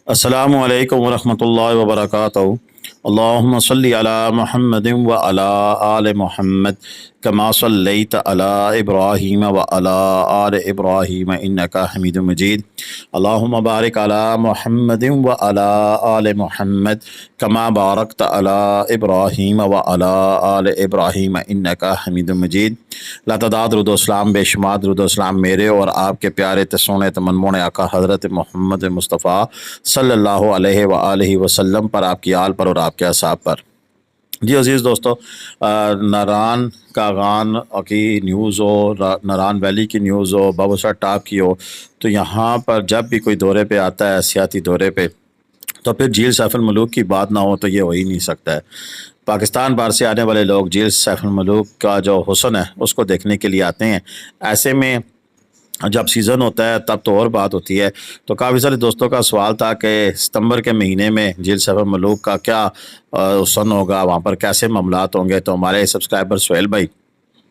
अस्सलामु अलैकुम वरहमतुल्लाहि वबरकातुहू। अल्लाहुम्मा सल्लि अला मुहम्मदिन व अला आले मुहम्मद कमा सल्लैत अला इब्राहीम व अला आले इब्राहीम इन्नका हमीदुम मजीद। अल्लाहुम्मा बारिक अला मुहम्मदिन व अला आले मुहम्मद कमा बारकत अला इब्राहीम व अला आले इब्राहीम इन्नका हमीदुम मजीद। लातदाद दुरूद-ओ-सलाम बेशुमार दुरूद-ओ-सलाम मेरे और आपके प्यारे सोने तमन्मोने आका हज़रत मोहम्मद मुस्तफ़ा सल्लल्लाहु अलैहि व आलिहि वसल्लम पर, आपकी आल पर और आपके असाब पर। जी अज़ीज़ दोस्तों, नारान कागान की न्यूज़ हो, नारान वैली की न्यूज़ हो, बाबूसर टॉप की हो, तो यहाँ पर जब भी कोई दौरे पे आता है, सियाती दौरे पे, तो फिर झील सैफ अल मलूक की बात ना हो तो ये हो ही नहीं सकता है। पाकिस्तान बाहर से आने वाले लोग झील सैफ अल मलूक का जो हुस्न है उसको देखने के लिए आते हैं। ऐसे में जब सीज़न होता है तब तो और बात होती है। तो काफ़ी सारे दोस्तों का सवाल था कि सितंबर के महीने में झील सैफ अल मलूक का क्या हुस्न होगा, वहाँ पर कैसे मामलात होंगे। तो हमारे सब्सक्राइबर सुहेल भाई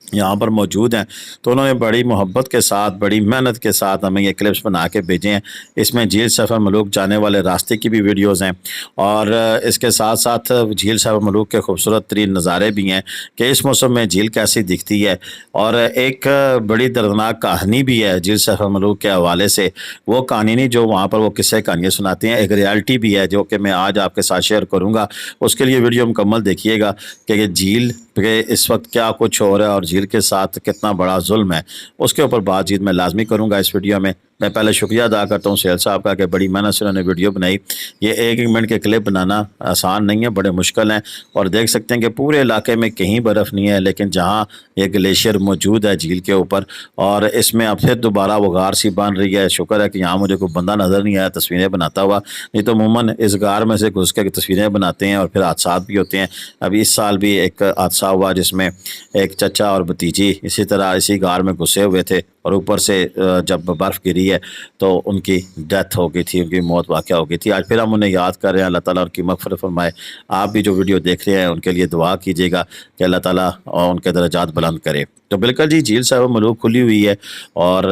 यहाँ पर मौजूद हैं, तो उन्होंने बड़ी मोहब्बत के साथ, बड़ी मेहनत के साथ हमें ये क्लिप्स बना के भेजे हैं। इसमें झील सैफ अल मलूक जाने वाले रास्ते की भी वीडियोज़ हैं और इसके साथ साथ झील सैफ अल मलूक के खूबसूरत तरीन नज़ारे भी हैं कि इस मौसम में झील कैसी दिखती है। और एक बड़ी दर्दनाक कहानी भी है झील सैफ अल मलूक के हवाले से। वो कहानी नहीं जो वहाँ पर वो किस्से कहानियाँ सुनाते हैं, एक रियलिटी भी है जो कि मैं आज आपके साथ शेयर करूँगा। उसके लिए वीडियो मुकम्मल देखिएगा कि झील पे इस वक्त क्या कुछ हो रहा है और झील के साथ कितना बड़ा जुल्म है, उसके ऊपर बातचीत मैं लाजमी करूँगा इस वीडियो में। मैं पहले शुक्रिया अदा करता हूँ सुहेल साहब का कि बड़ी मेहनत से उन्होंने वीडियो बनाई। ये एक एक मिनट के क्लिप बनाना आसान नहीं है, बड़े मुश्किल हैं। और देख सकते हैं कि पूरे इलाके में कहीं बर्फ़ नहीं है, लेकिन जहाँ ये ग्लेशियर मौजूद है झील के ऊपर, और इसमें अब फिर दोबारा वो गार सी बन रही है। शुक्र है कि यहाँ मुझे कोई बंदा नज़र नहीं आया तस्वीरें बनाता हुआ, नहीं तो अमूमन इस गार में से घुस के तस्वीरें बनाते हैं और फिर हादसा भी होते हैं। अभी इस साल भी एक हादसा हुआ जिसमें एक चचा और भतीजी इसी तरह इसी गार में घुसे हुए थे और ऊपर से जब बर्फ़ गिरी है तो उनकी डेथ हो गई थी, उनकी मौत वाक़या हो गई थी। आज फिर हम उन्हें याद कर रहे हैं। अल्लाह ताला उनकी मग़फ़िरत फरमाए। आप भी जो वीडियो देख रहे हैं उनके लिए दुआ कीजिएगा कि अल्लाह ताला उनके दर्जात बुलंद करे। तो बिल्कुल जी, झील सैफ अल मलूक खुली हुई है और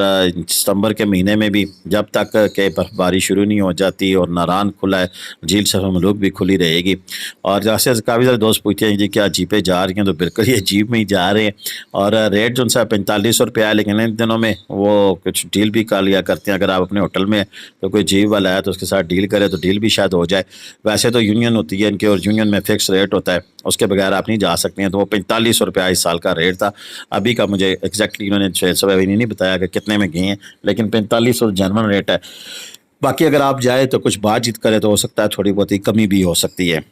सितंबर के महीने में भी जब तक के बर्फ़बारी शुरू नहीं हो जाती और नारान खुला है, झील सैफ अल मलूक भी खुली रहेगी। और जैसे काफ़ी सारे दोस्त पूछते हैं जी क्या जीपें जा रही हैं, तो बिल्कुल ये जीप में ही जा रहे हैं। और रेट जो उनसा 4500 रुपया है, लेकिन इन दिनों में वो कुछ डील भी कर लिया करते हैं। अगर आप अपने होटल में तो कोई जीप वाला है तो उसके साथ डील करें तो डील भी शायद हो जाए। वैसे तो यूनियन होती है इनकी और यूनियन में फ़िक्स रेट होता है, उसके बगैर आप नहीं जा सकते हैं। तो वो 4500 रुपया इस साल का रेट था। अभी का मुझे एग्जैक्टली उन्होंने 600 नहीं बताया कि कितने में गए हैं, लेकिन 4500 जनरल रेट है। बाकी अगर आप जाए तो कुछ बातचीत करें तो हो सकता है थोड़ी बहुत ही कमी भी हो सकती है।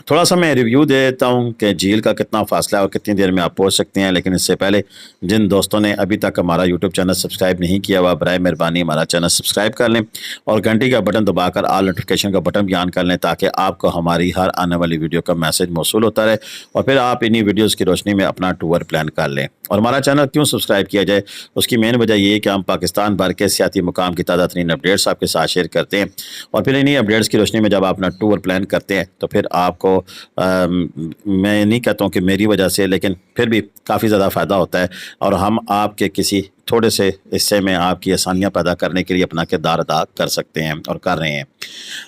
थोड़ा सा मैं रिव्यू दे देता हूँ कि झील का कितना फासला है और कितनी देर में आप पहुँच सकते हैं। लेकिन इससे पहले जिन दोस्तों ने अभी तक हमारा यूट्यूब चैनल सब्सक्राइब नहीं किया हुआ, बराए मेहरबानी हमारा चैनल सब्सक्राइब कर लें और घंटी का बटन दबाकर ऑल नोटिफिकेशन का बटन भी ऑन कर लें, ताकि आपको हमारी हर आने वाली वीडियो का मैसेज मौसूल होता रहे और फिर आप इन्हीं वीडियोज़ की रोशनी में अपना टूर प्लान कर लें। और हमारा चैनल क्यों सब्सक्राइब किया जाए, उसकी मेन वजह ये है कि हम पाकिस्तान भर के सियाती मुकाम की ताज़ा तरीन अपडेट्स आपके साथ शेयर करते हैं और फिर इन्हीं अपडेट्स की रोशनी में जब आप अपना टूर प्लान करते हैं तो फिर आपको मैं नहीं कहता हूँ कि मेरी वजह से, लेकिन फिर भी काफ़ी ज़्यादा फ़ायदा होता है और हम आपके किसी थोड़े से हिस्से में आपकी आसानियाँ पैदा करने के लिए अपना किरदार अदा कर सकते हैं और कर रहे हैं।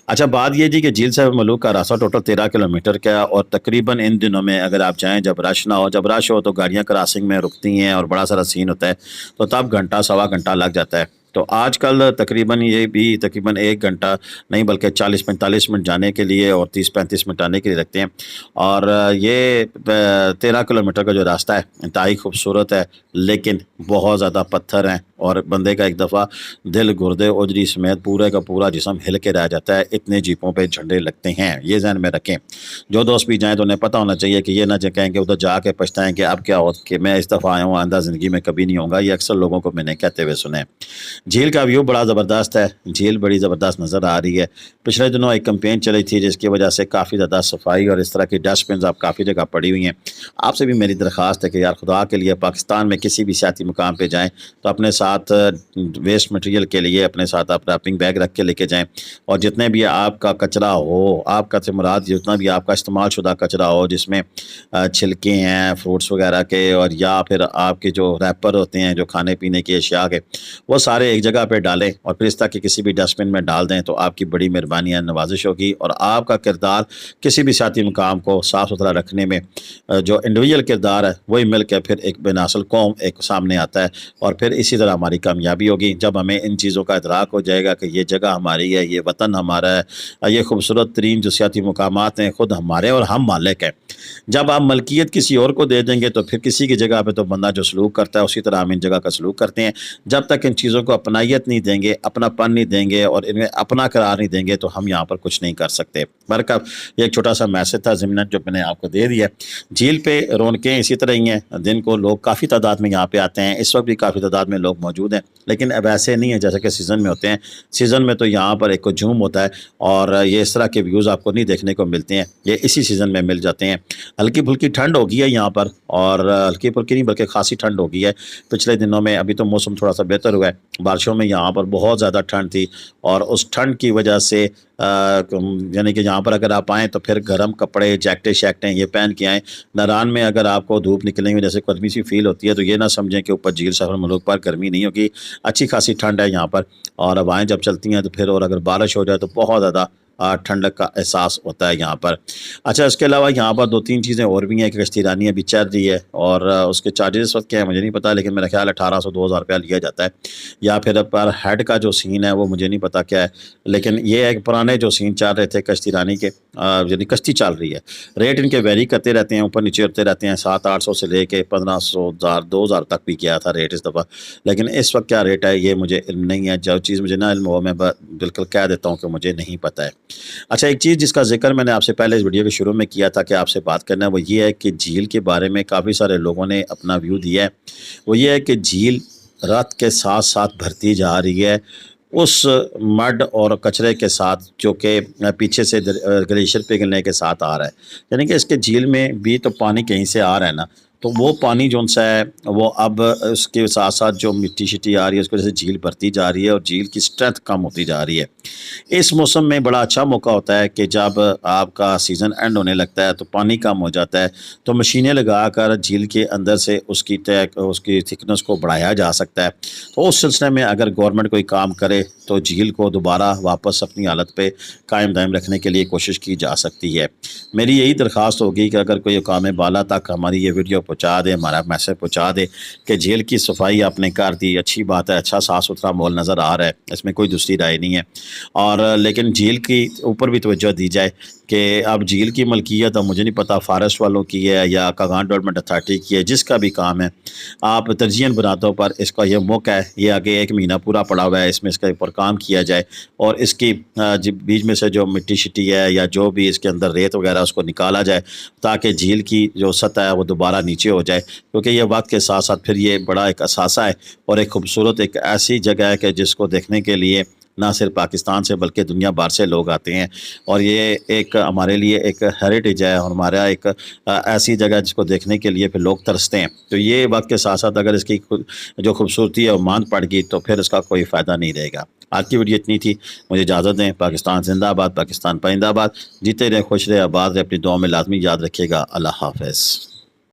अच्छा, बात ये जी कि झील सैफ अल मलूक का रास्ता टोटल 13 किलोमीटर का है और तकरीबन इन दिनों में अगर आप जाएँ जब रश ना हो, जब रश हो तो गाड़ियाँ क्रॉसिंग में रुकती हैं और बड़ा सारा सीन होता है, तो तब घंटा सवा घंटा लग जाता है। तो आजकल तकरीबन ये भी तकरीबन 1 घंटा नहीं बल्कि 40-45 मिनट जाने के लिए और 30-35 मिनट आने के लिए रखते हैं। और ये 13 किलोमीटर का जो रास्ता है इंतहाई खूबसूरत है, लेकिन बहुत ज़्यादा पत्थर हैं और बंदे का एक दफ़ा दिल गुर्दे उजरी समेत पूरे का पूरा जिस्म हिल के रह जाता है, इतने जीपों पे झंडे लगते हैं। ये ज़हन में रखें, जो दोस्त भी जाएँ तो उन्हें पता होना चाहिए कि ये ना कहें कि उधर जाके पछताएँ कि अब क्या हो कि मैं इस दफ़ा आया हूँ, आइंदा ज़िंदगी में कभी नहीं होगा। ये अक्सर लोगों को मैंने कहते हुए सुने। झील का व्यू बड़ा ज़बरदस्त है, झील बड़ी ज़बरदस्त नज़र आ रही है। पिछले दिनों एक कैंपेन चली थी जिसकी वजह से काफ़ी ज़्यादा सफाई और इस तरह की डस्टबिन अब काफ़ी जगह पड़ी हुई हैं। आपसे भी मेरी दरख्वास्त है कि यार खुदा के लिए पाकिस्तान में किसी भी सियाती मुकाम पे जाएं तो अपने साथ वेस्ट मटेरियल के लिए अपने साथ आप रैपिंग बैग रख के लेके जाएं और जितने भी आपका कचरा हो, आपका से मुराद जितना भी आपका इस्तेमाल शुदा कचरा हो जिसमें छिलके हैं फ्रूट्स वगैरह के और या फिर आपके जो रैपर होते हैं जो खाने पीने की अशिया के, वो सारे ایک جگہ پہ ڈالیں اور پھر اس طرح کہ کسی بھی ڈسٹ بن میں ڈال دیں تو آپ کی بڑی مہربانی ہے، نوازش ہوگی، اور آپ کا کردار کسی بھی ساتھی مقام کو صاف ستھرا رکھنے میں جو انڈیویجول کردار ہے وہی مل کے پھر ایک بے نسل قوم ایک سامنے آتا ہے، اور پھر اسی طرح ہماری کامیابی ہوگی جب ہمیں ان چیزوں کا ادراک ہو جائے گا کہ یہ جگہ ہماری ہے، یہ وطن ہمارا ہے، یہ خوبصورت ترین جو سیاحتی مقامات ہیں خود ہمارے اور ہم مالک ہیں۔ جب آپ ملکیت کسی اور کو دے دیں گے تو پھر کسی کی جگہ پہ تو بندہ جو سلوک کرتا ہے اسی طرح ہم ان جگہ کا سلوک کرتے ہیں۔ جب تک ان چیزوں کو اپنائیت نہیں دیں گے، اپنا پن نہیں دیں گے اور ان میں اپنا قرار نہیں دیں گے تو ہم یہاں پر کچھ نہیں کر سکتے۔ برکب یہ ایک چھوٹا سا میسج تھا ضمن جو میں نے آپ کو دے دیا۔ جھیل پہ رونقیں اسی طرح ہی ہیں، دن کو لوگ کافی تعداد میں یہاں پہ آتے ہیں، اس وقت بھی کافی تعداد میں لوگ موجود ہیں، لیکن اب ایسے نہیں ہیں جیسے کہ سیزن میں ہوتے ہیں۔ سیزن میں تو یہاں پر ایک ہجوم ہوتا ہے اور یہ اس طرح کے ویوز آپ کو نہیں دیکھنے کو ملتے ہیں، یہ اسی سیزن میں مل جاتے ہیں۔ ہلکی پھلکی ٹھنڈ ہو گئی ہے یہاں پر، اور ہلکی پھلکی نہیں بلکہ خاصی ٹھنڈ ہو گئی ہے پچھلے دنوں میں۔ ابھی تو موسم تھوڑا سا بہتر ہوا ہے، بارشوں میں یہاں پر بہت زیادہ ٹھنڈ تھی، اور اس ٹھنڈ کی وجہ سے یعنی کہ یہاں پر اگر آپ آئیں تو پھر گرم کپڑے جیکٹیں شیکٹیں یہ پہن کے آئیں۔ ناران میں اگر آپ کو دھوپ نکلیں گے جیسے گرمی سی فیل ہوتی ہے تو یہ نہ سمجھیں کہ اوپر جھیل سفر ملوک پر گرمی نہیں ہوگی، اچھی خاصی ٹھنڈ ہے یہاں پر، اور ہوائیں جب چلتی ہیں تو پھر اور اگر بارش ہو جائے تو بہت زیادہ ٹھنڈک کا احساس ہوتا ہے یہاں پر۔ اچھا، اس کے علاوہ یہاں پر دو تین چیزیں اور بھی ہیں کہ کشتی رانی ابھی چل رہی ہے، اور اس کے چارجز اس وقت کیا ہے مجھے نہیں پتا، لیکن میرا خیال 1800 2000 روپیہ لیا جاتا ہے، یا پھر پر ہیڈ کا جو سین ہے وہ مجھے نہیں پتا کیا ہے، لیکن یہ ایک پرانے جو سین چل رہے تھے کشتی رانی کے، یعنی کشتی چل رہی ہے، ریٹ ان کے ویری کرتے رہتے ہیں، اوپر نیچے ہوتے رہتے ہیں، 700-800 سے لے کے 1500 2000 تک بھی کیا تھا ریٹ اس دفعہ، لیکن اس وقت کیا ریٹ ہے یہ مجھے علم نہیں ہے، جو چیز مجھے نہ علم ہو میں بالکل کہہ دیتا ہوں کہ مجھے نہیں پتہ ہے۔ اچھا، ایک چیز جس کا ذکر میں نے آپ سے پہلے اس ویڈیو کے شروع میں کیا تھا کہ آپ سے بات کرنا ہے، وہ یہ ہے کہ جھیل کے بارے میں کافی سارے لوگوں نے اپنا ویو دیا ہے۔ وہ یہ ہے کہ جھیل رات کے ساتھ ساتھ بھرتی جا رہی ہے اس مڈ اور کچرے کے ساتھ جو کہ پیچھے سے گلیشیئر پگھلنے کے ساتھ آ رہا ہے، یعنی کہ اس کے جھیل میں بھی تو پانی کہیں سے آ رہا ہے نا، تو وہ پانی جو سا ہے وہ اب اس کے ساتھ ساتھ جو مٹی شٹی آ رہی ہے اس کی وجہ سے جھیل بھرتی جا رہی ہے اور جھیل کی سٹرینتھ کم ہوتی جا رہی ہے۔ اس موسم میں بڑا اچھا موقع ہوتا ہے کہ جب آپ کا سیزن اینڈ ہونے لگتا ہے تو پانی کم ہو جاتا ہے، تو مشینیں لگا کر جھیل کے اندر سے اس کی تھکنس کو بڑھایا جا سکتا ہے۔ تو اس سلسلے میں اگر گورنمنٹ کوئی کام کرے تو جھیل کو دوبارہ واپس اپنی حالت پہ قائم دائم رکھنے کے لیے کوشش کی جا سکتی ہے۔ میری یہی درخواست ہوگی کہ اگر کوئی حکام بالا تک ہماری یہ ویڈیو پہنچا دے، ہمارا میسج پہنچا دے کہ جھیل کی صفائی آپ نے کر دی، اچھی بات ہے، اچھا صاف ستھرا ماحول نظر آ رہا ہے، اس میں کوئی دوسری رائے نہیں ہے، اور لیکن جھیل کی اوپر بھی توجہ دی جائے کہ اب جھیل کی ملکیت اب مجھے نہیں پتا فارسٹ والوں کی ہے یا کاغان ڈیولپمنٹ اتھارٹی کی ہے، جس کا بھی کام ہے آپ ترجیحاً بناتوں پر اس کا یہ موقع ہے، یہ آگے 1 مہینہ پورا پڑا ہوا ہے، اس میں اس کے اوپر کام کیا جائے اور اس کی بیچ میں سے جو مٹی شٹی ہے یا جو بھی اس کے اندر ریت وغیرہ اس کو نکالا جائے تاکہ جھیل کی جو سطح ہے وہ دوبارہ نیچے ہو جائے، کیونکہ یہ وقت کے ساتھ ساتھ پھر یہ بڑا ایک اثاثہ ہے اور ایک خوبصورت ایک ایسی جگہ ہے کہ جس کو دیکھنے کے لیے نہ صرف پاکستان سے بلکہ دنیا بھر سے لوگ آتے ہیں، اور یہ ایک ہمارے لیے ایک ہیریٹیج ہے اور ہمارا ایک ایسی جگہ جس کو دیکھنے کے لیے پھر لوگ ترستے ہیں۔ تو یہ وقت کے ساتھ ساتھ اگر اس کی جو خوبصورتی ہے وہ ماند پڑ گئی تو پھر اس کا کوئی فائدہ نہیں رہے گا۔ آج کی ویڈیو اتنی تھی، مجھے اجازت دیں۔ پاکستان زندہ آباد، پاکستان پائندہ آباد، جیتے رہے، خوش رہے، آباد رہے، اپنی دعاؤں میں لازمی یاد رکھیے گا۔ اللہ حافظ۔